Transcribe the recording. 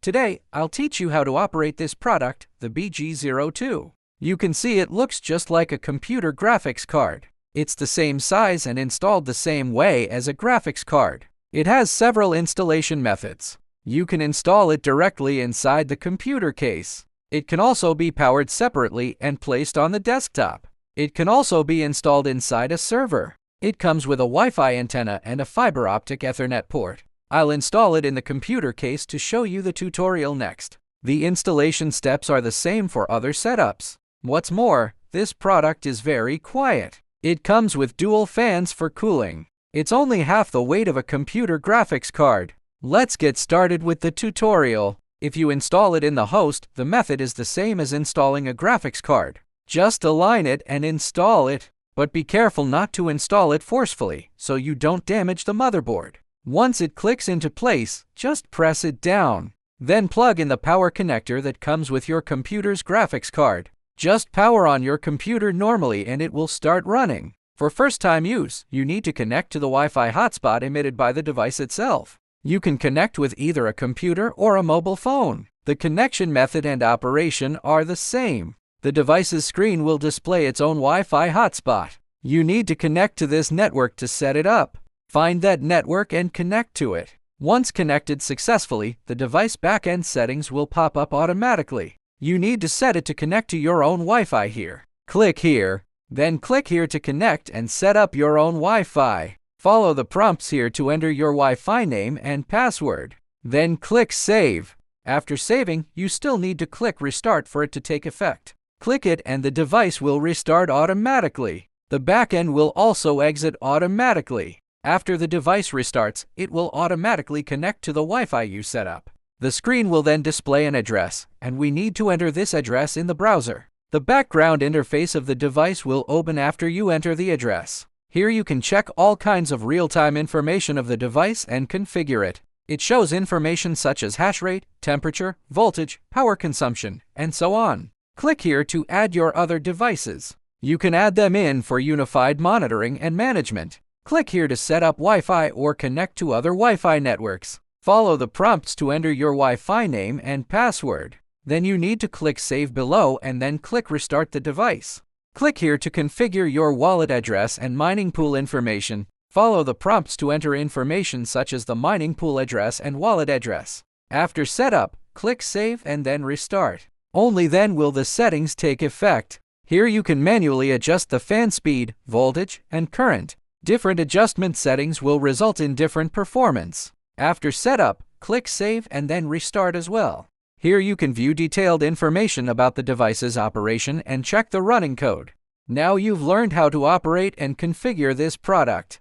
Today, I'll teach you how to operate this product, the BG02. You can see it looks just like a computer graphics card. It's the same size and installed the same way as a graphics card. It has several installation methods. You can install it directly inside the computer case. It can also be powered separately and placed on the desktop. It can also be installed inside a server. It comes with a Wi-Fi antenna and a fiber optic Ethernet port. I'll install it in the computer case to show you the tutorial next. The installation steps are the same for other setups. What's more, this product is very quiet. It comes with dual fans for cooling. It's only half the weight of a computer graphics card. Let's get started with the tutorial. If you install it in the host, the method is the same as installing a graphics card. Just align it and install it. But be careful not to install it forcefully, so you don't damage the motherboard. Once it clicks into place, just press it down. Then plug in the power connector that comes with your computer's graphics card. Just power on your computer normally and it will start running. For first-time use, you need to connect to the Wi-Fi hotspot emitted by the device itself. You can connect with either a computer or a mobile phone. The connection method and operation are the same. The device's screen will display its own Wi-Fi hotspot. You need to connect to this network to set it up. Find that network and connect to it. Once connected successfully, the device backend settings will pop up automatically. You need to set it to connect to your own Wi-Fi here. Click here, then click here to connect and set up your own Wi-Fi. Follow the prompts here to enter your Wi-Fi name and password. Then click Save. After saving, you still need to click Restart for it to take effect. Click it and the device will restart automatically. The backend will also exit automatically. After the device restarts, it will automatically connect to the Wi-Fi you set up. The screen will then display an address, and we need to enter this address in the browser. The background interface of the device will open after you enter the address. Here you can check all kinds of real-time information of the device and configure it. It shows information such as hash rate, temperature, voltage, power consumption, and so on. Click here to add your other devices. You can add them in for unified monitoring and management. Click here to set up Wi-Fi or connect to other Wi-Fi networks. Follow the prompts to enter your Wi-Fi name and password. Then you need to click Save below and then click Restart the device. Click here to configure your wallet address and mining pool information. Follow the prompts to enter information such as the mining pool address and wallet address. After setup, click Save and then Restart. Only then will the settings take effect. Here you can manually adjust the fan speed, voltage, and current. Different adjustment settings will result in different performance. After setup, click Save and then Restart as well. Here you can view detailed information about the device's operation and check the running code. Now you've learned how to operate and configure this product.